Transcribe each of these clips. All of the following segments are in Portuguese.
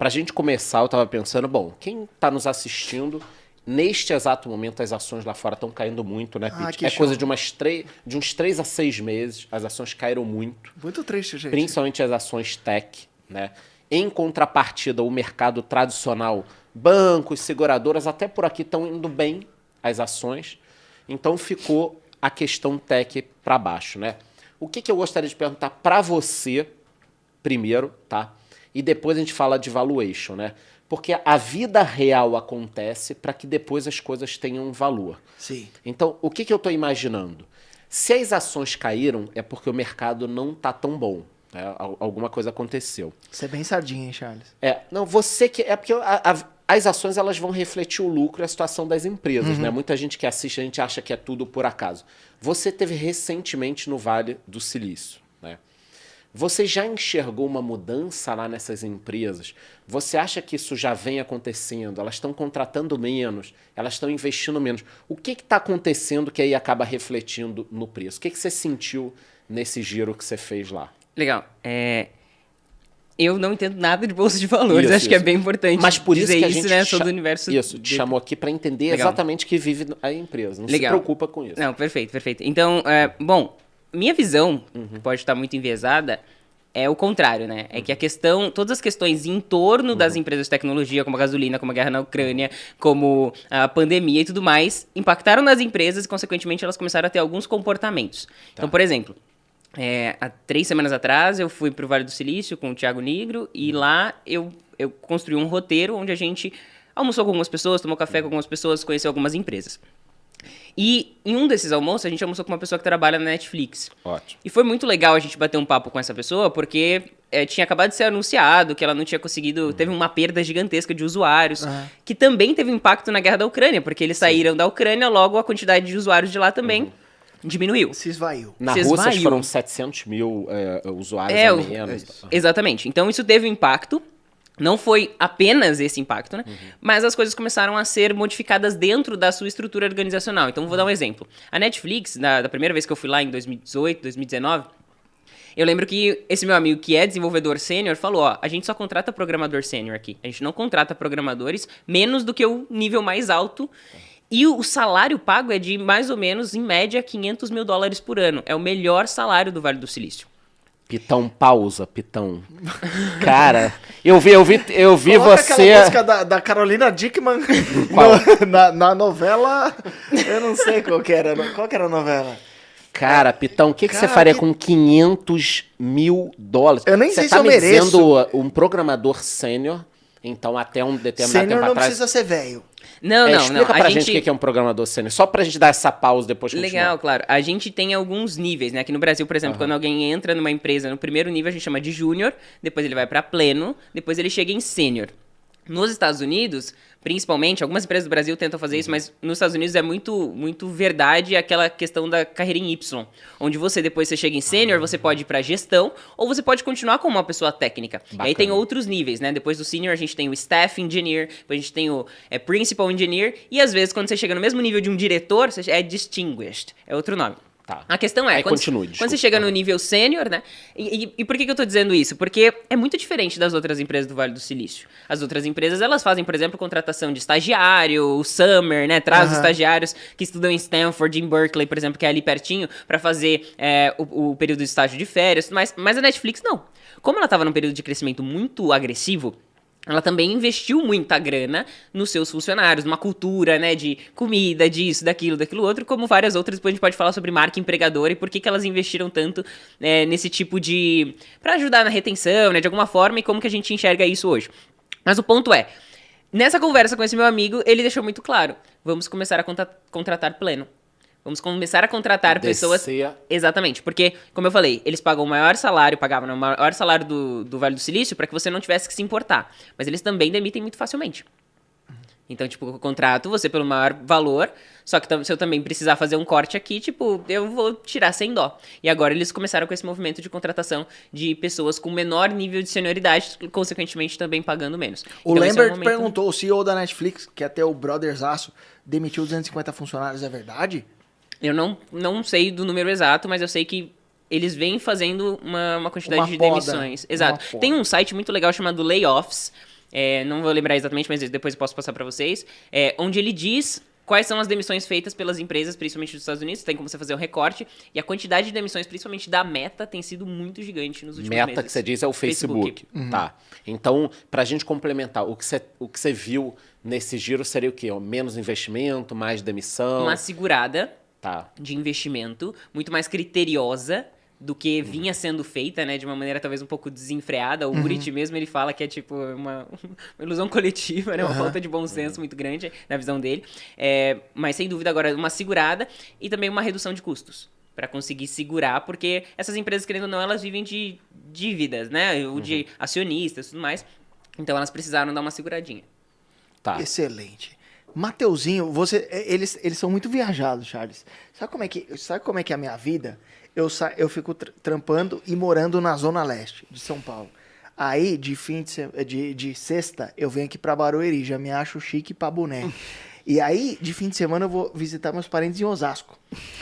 Pra gente começar, eu tava pensando, bom, quem tá nos assistindo, neste exato momento as ações lá fora estão caindo muito, né, Pete? É show. coisa de uns 3 a 6 meses, as ações caíram muito. Muito triste, gente. Principalmente as ações tech, né? Em contrapartida, o mercado tradicional, bancos, seguradoras, até por aqui estão indo bem as ações. Então ficou a questão tech para baixo, né? O que eu gostaria de perguntar para você primeiro, tá? E depois a gente fala de valuation, né? Porque a vida real acontece para que depois as coisas tenham valor. Sim. Então, o que eu estou imaginando? Se as ações caíram, é porque o mercado não está tão bom. Né? Alguma coisa aconteceu. Você é bem sardinha, hein, Charles? Não, você que... É porque as ações elas vão refletir o lucro e a situação das empresas, né? Muita gente que assiste, a gente acha que é tudo por acaso. Você teve recentemente no Vale do Silício, né? Você já enxergou uma mudança lá nessas empresas? Você acha que isso já vem acontecendo? Elas estão contratando menos, elas estão investindo menos. O que está acontecendo que aí acaba refletindo no preço? O que você sentiu nesse giro que você fez lá? Legal. Eu não entendo nada de bolsa de valores, acho que é bem importante. Mas por isso dizer que a isso, gente né? Sou do universo. Isso, te chamou aqui para entender exatamente o que vive a empresa. Não se preocupa com isso. Não, perfeito. Então, bom, minha visão, pode estar muito enviesada, é o contrário, né? É que a questão, todas as questões em torno das empresas de tecnologia, como a gasolina, como a guerra na Ucrânia, como a pandemia e tudo mais, impactaram nas empresas e, consequentemente, elas começaram a ter alguns comportamentos. Então, por exemplo, há 3 semanas atrás, eu fui para o Vale do Silício com o Thiago Nigro e lá eu construí um roteiro onde a gente almoçou com algumas pessoas, tomou café com algumas pessoas, conheceu algumas empresas. E em um desses almoços, a gente almoçou com uma pessoa que trabalha na Netflix. Ótimo. E foi muito legal a gente bater um papo com essa pessoa, porque tinha acabado de ser anunciado que ela não tinha conseguido... Teve uma perda gigantesca de usuários, que também teve impacto na guerra da Ucrânia, porque eles saíram da Ucrânia, logo a quantidade de usuários de lá também diminuiu. Se esvaiu. Na Rússia foram 700 mil usuários a menos. Exatamente. Então isso teve um impacto. Não foi apenas esse impacto, né? Mas as coisas começaram a ser modificadas dentro da sua estrutura organizacional. Então, vou dar um exemplo. A Netflix, da primeira vez que eu fui lá, em 2018, 2019, eu lembro que esse meu amigo, que é desenvolvedor sênior, falou, ó, a gente só contrata programador sênior aqui. A gente não contrata programadores menos do que o nível mais alto. E o salário pago é de, mais ou menos, em média, $500 mil por ano. É o melhor salário do Vale do Silício. Pitão, pausa, Pitão. Cara, eu vi Coloca você... aquela música da Carolina Dickman na novela... Eu não sei qual que era a novela. Cara, Pitão, o que você faria com $500 mil? Eu nem sei se eu Você mereço. tá me dizendo um programador sênior, então até um determinado Sênior tempo não atrás... precisa ser velho. Não. Explica pra gente o que é um programador sênior, só pra gente dar essa pausa depois de continuar. Legal, claro. A gente tem alguns níveis, né? Aqui no Brasil, por exemplo, quando alguém entra numa empresa, no primeiro nível a gente chama de júnior, depois ele vai pra pleno, depois ele chega em sênior. Nos Estados Unidos, principalmente, algumas empresas do Brasil tentam fazer isso, mas nos Estados Unidos é muito verdade aquela questão da carreira em Y, onde depois você chega em sênior, você pode ir pra gestão, ou você pode continuar como uma pessoa técnica. Bacana. E aí tem outros níveis, né? Depois do senior a gente tem o staff engineer, depois a gente tem o principal engineer, e às vezes quando você chega no mesmo nível de um diretor, você é distinguished, é outro nome. Tá. A questão é, quando você chega no nível sênior, né? E por que eu tô dizendo isso? Porque é muito diferente das outras empresas do Vale do Silício. As outras empresas, elas fazem, por exemplo, contratação de estagiário, o summer, né? Traz os estagiários que estudam em Stanford, em Berkeley, por exemplo, que é ali pertinho, pra fazer o período de estágio de férias, mas a Netflix não. Como ela tava num período de crescimento muito agressivo, ela também investiu muita grana nos seus funcionários, numa cultura, né, de comida, disso, daquilo outro, como várias outras. Depois a gente pode falar sobre marca empregadora e por que elas investiram tanto nesse tipo de... pra ajudar na retenção, né, de alguma forma, e como que a gente enxerga isso hoje. Mas o ponto é, nessa conversa com esse meu amigo, ele deixou muito claro, vamos começar a contratar pleno. Vamos começar a contratar pessoas... Exatamente, porque, como eu falei, eles pagavam o maior salário, pagavam o maior salário do Vale do Silício para que você não tivesse que se importar. Mas eles também demitem muito facilmente. Então, tipo, eu contrato você pelo maior valor, só que se eu também precisar fazer um corte aqui, tipo, eu vou tirar sem dó. E agora eles começaram com esse movimento de contratação de pessoas com menor nível de senioridade, consequentemente também pagando menos. O então, Lambert perguntou, o CEO da Netflix, que até o Brothersaço demitiu 250 funcionários, é verdade? Eu não sei do número exato, mas eu sei que eles vêm fazendo uma quantidade de poda, demissões. Exato. Tem um site muito legal chamado Layoffs, não vou lembrar exatamente, mas depois eu posso passar para vocês, onde ele diz quais são as demissões feitas pelas empresas, principalmente dos Estados Unidos, tem como você fazer um recorte, e a quantidade de demissões, principalmente da Meta, tem sido muito gigante nos últimos meses. Meta que você diz é o Facebook. Tá. Então, pra gente complementar, o que você viu nesse giro seria o quê? Menos investimento, mais demissão? Uma segurada Tá. de investimento, muito mais criteriosa do que vinha sendo feita, né, de uma maneira talvez um pouco desenfreada. O Urit mesmo, ele fala que é tipo uma ilusão coletiva, né, uma falta de bom senso muito grande na visão dele. Mas sem dúvida agora uma segurada e também uma redução de custos para conseguir segurar, porque essas empresas, querendo ou não, elas vivem de dívidas, né, ou de acionistas e tudo mais. Então elas precisaram dar uma seguradinha. Tá. Excelente. Mateuzinho, eles são muito viajados, Charles. Sabe como é que é a minha vida? Eu fico trampando e morando na Zona Leste de São Paulo. Aí, de sexta, eu venho aqui pra Barueri, já me acho chique pra boné. E aí, de fim de semana, eu vou visitar meus parentes em Osasco.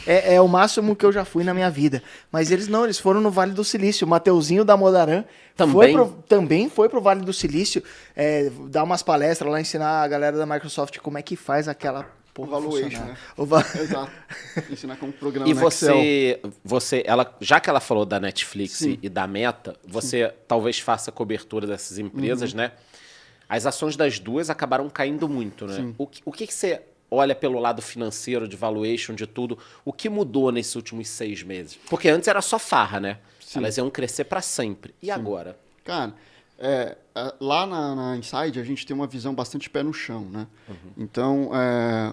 É o máximo que eu já fui na minha vida. Mas eles foram no Vale do Silício. O Mateuzinho da Modaran também foi pro Vale do Silício, dar umas palestras lá, ensinar a galera da Microsoft como é que faz aquela Valuation, né? Exato. Ensinar como programa E no Excel. já que ela falou da Netflix e da Meta, você talvez faça cobertura dessas empresas, né? As ações das duas acabaram caindo muito, né? O que você olha pelo lado financeiro, de valuation, de tudo? O que mudou nesses últimos 6 meses? Porque antes era só farra, né? Elas iam crescer para sempre. E agora? Cara, lá na Inside a gente tem uma visão bastante pé no chão, né? Então,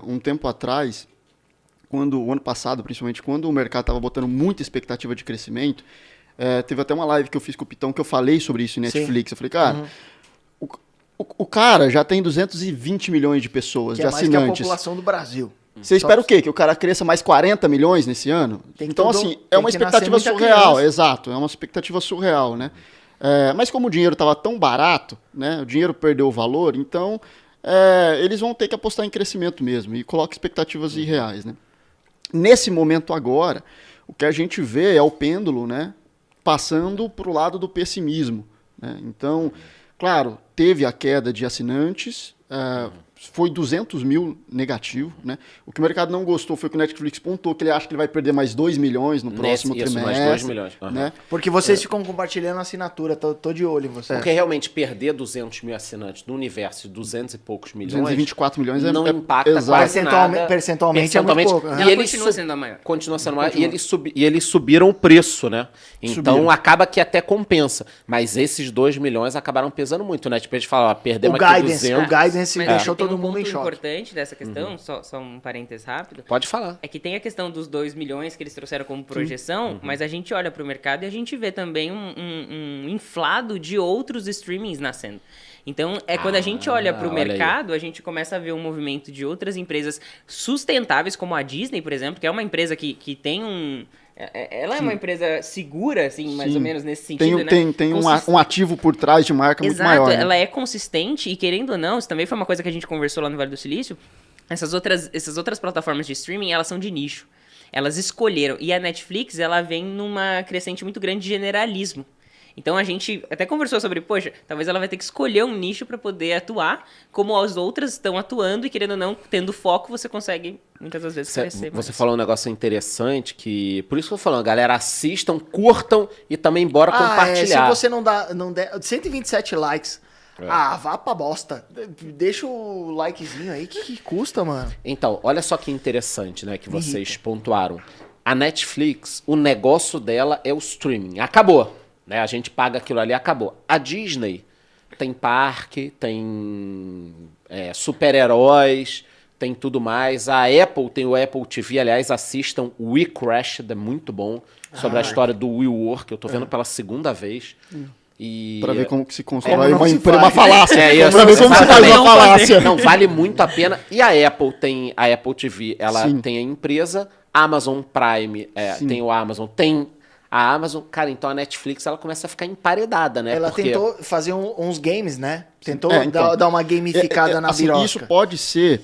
um tempo atrás, o ano passado, principalmente, quando o mercado estava botando muita expectativa de crescimento, teve até uma live que eu fiz com o Pitão que eu falei sobre isso em Netflix. Eu falei, cara, o cara já tem 220 milhões de pessoas, de assinantes. Mais que a população do Brasil. Você espera o quê? Que o cara cresça mais 40 milhões nesse ano? Então, assim, é uma expectativa surreal. Exato, é uma expectativa surreal, né? Mas como o dinheiro estava tão barato, né? O dinheiro perdeu o valor, então eles vão ter que apostar em crescimento mesmo e coloca expectativas irreais, né? Nesse momento agora, o que a gente vê é o pêndulo, né? Passando para o lado do pessimismo, né? Então, claro, teve a queda de assinantes, foi 200 mil negativo, né? O que o mercado não gostou foi que o Netflix pontuou que ele acha que ele vai perder mais 2 milhões no próximo trimestre. Mais 2 milhões. Né? Porque vocês ficam compartilhando a assinatura, tô de olho em vocês. Porque realmente perder 200 mil assinantes no universo de 200 e poucos milhões... 224 milhões não impacta quase nada. Percentualmente é muito pouco. E ele continua sendo a maior. Continua sendo maior. E eles subiram o preço, né? Então acaba que até compensa. Mas esses 2 milhões acabaram pesando muito, né? Tipo, a gente fala, perdemos aqui 200... O guidance deixou todo mundo em choque. Importante dessa questão, só um parênteses rápido. Pode falar. É que tem a questão dos 2 milhões que eles trouxeram como projeção, mas a gente olha para o mercado e a gente vê também um inflado de outros streamings nascendo. Então, quando a gente olha para o mercado, a gente começa a ver um movimento de outras empresas sustentáveis, como a Disney, por exemplo, que é uma empresa que tem ela é uma empresa segura, assim, mais ou menos nesse sentido, né? Tem um ativo por trás de marca muito maior. Exato, ela é consistente e, querendo ou não, isso também foi uma coisa que a gente conversou lá no Vale do Silício, essas outras plataformas de streaming, elas são de nicho. Elas escolheram. E a Netflix, ela vem numa crescente muito grande de generalismo. Então a gente até conversou sobre, poxa, talvez ela vai ter que escolher um nicho para poder atuar, como as outras estão atuando e, querendo ou não, tendo foco, você consegue muitas das vezes crescer. Você falou um negócio interessante que, por isso que eu tô falando, galera, assistam, curtam e também bora compartilhar. Se você não der 127 likes, vá pra bosta. Deixa o likezinho aí, que custa, mano? Então, olha só que interessante, né, que vocês pontuaram. A Netflix, o negócio dela é o streaming. Acabou. Né, a gente paga aquilo ali, acabou. A Disney tem parque, tem super-heróis, tem tudo mais. A Apple tem o Apple TV, aliás, assistam o We Crashed, é muito bom, sobre a história do WeWork, eu tô vendo pela segunda vez. Pra ver como que se constrói uma falácia. Pra ver como se faz uma falácia. Não, vale muito a pena. E a Apple tem a Apple TV, ela tem a empresa, Amazon Prime, tem o Amazon, tem a Amazon, cara, então a Netflix ela começa a ficar emparedada, né? Ela tentou fazer uns games, né? Tentou dar uma gamificada na assim, birosca. Isso pode ser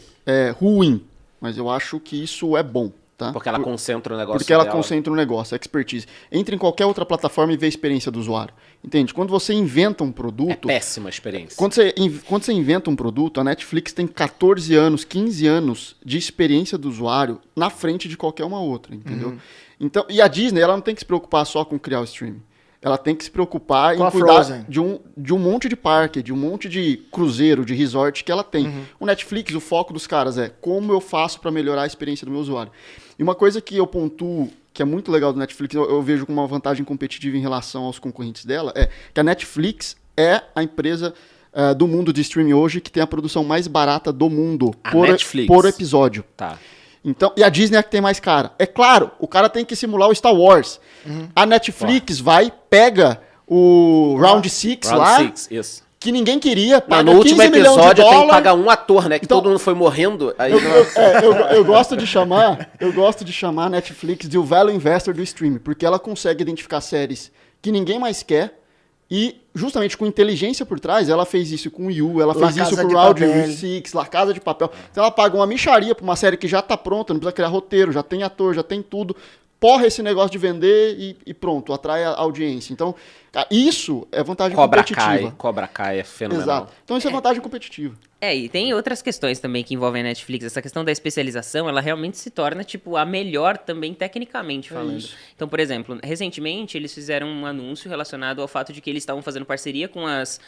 ruim, mas eu acho que isso é bom, tá? Porque ela concentra o negócio Porque ela dela. concentra o negócio, a expertise. Entre em qualquer outra plataforma e vê a experiência do usuário. Entende? Quando você inventa um produto... É péssima a experiência. Quando você inventa um produto, a Netflix tem 14 anos, 15 anos de experiência do usuário na frente de qualquer uma outra, entendeu? Então, e a Disney, ela não tem que se preocupar só com criar o streaming. Ela tem que se preocupar Com em a cuidar Frozen. de um monte de parque, de um monte de cruzeiro, de resort que ela tem. O Netflix, o foco dos caras é como eu faço para melhorar a experiência do meu usuário. E uma coisa que eu pontuo, que é muito legal do Netflix, eu vejo como uma vantagem competitiva em relação aos concorrentes dela, é que a Netflix é a empresa do mundo de streaming hoje que tem a produção mais barata do mundo Netflix. por episódio. Tá. Então, e a Disney é a que tem mais cara. É claro, o cara tem que simular o Star Wars. A Netflix pega o Round 6 lá, Round 6, isso. que ninguém queria, Mas paga no último 15 milhões de episódio tem que dólar. pagar um ator, né? Que Então- todo mundo foi morrendo. Aí Eu gosto de chamar a Netflix de o value investor do streaming, porque ela consegue identificar séries que ninguém mais quer e justamente com inteligência por trás, ela fez isso com o You, ela La fez isso Casa com o de Round Papel. 6, La Casa de Papel. Então ela paga uma mixaria pra uma série que já tá pronta, não precisa criar roteiro, já tem ator, já tem tudo. Porra esse negócio de vender e pronto, atrai a audiência. Então, cara, isso é vantagem competitiva. Cobra Kai é fenomenal. Exato. Então isso é vantagem competitiva. E tem outras questões também que envolvem a Netflix. Essa questão da especialização, ela realmente se torna, tipo, a melhor também tecnicamente falando. isso. Então, por exemplo, recentemente eles fizeram um anúncio relacionado ao fato de que eles estavam fazendo parceria com as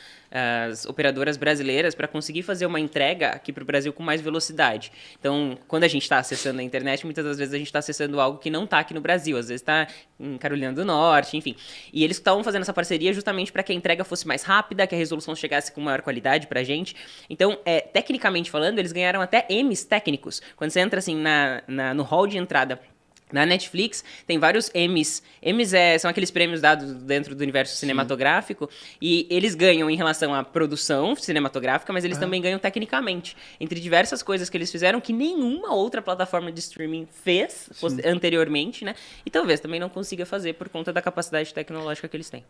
operadoras brasileiras para conseguir fazer uma entrega aqui para o Brasil com mais velocidade. Então, quando a gente está acessando a internet, muitas das vezes a gente está acessando algo que não está aqui no Brasil. Às vezes está em Carolina do Norte, enfim. E eles estavam fazendo essa parceria justamente para que a entrega fosse mais rápida, que a resolução chegasse com maior qualidade para a gente. Então, tecnicamente falando, eles ganharam até Emmys técnicos. Quando você entra assim no hall de entrada na Netflix, tem vários Emmys. Emmys são aqueles prêmios dados dentro do universo cinematográfico, e eles ganham em relação à produção cinematográfica, mas eles também ganham tecnicamente. Entre diversas coisas que eles fizeram que nenhuma outra plataforma de streaming fez anteriormente, né? E talvez também não consiga fazer por conta da capacidade tecnológica que eles têm.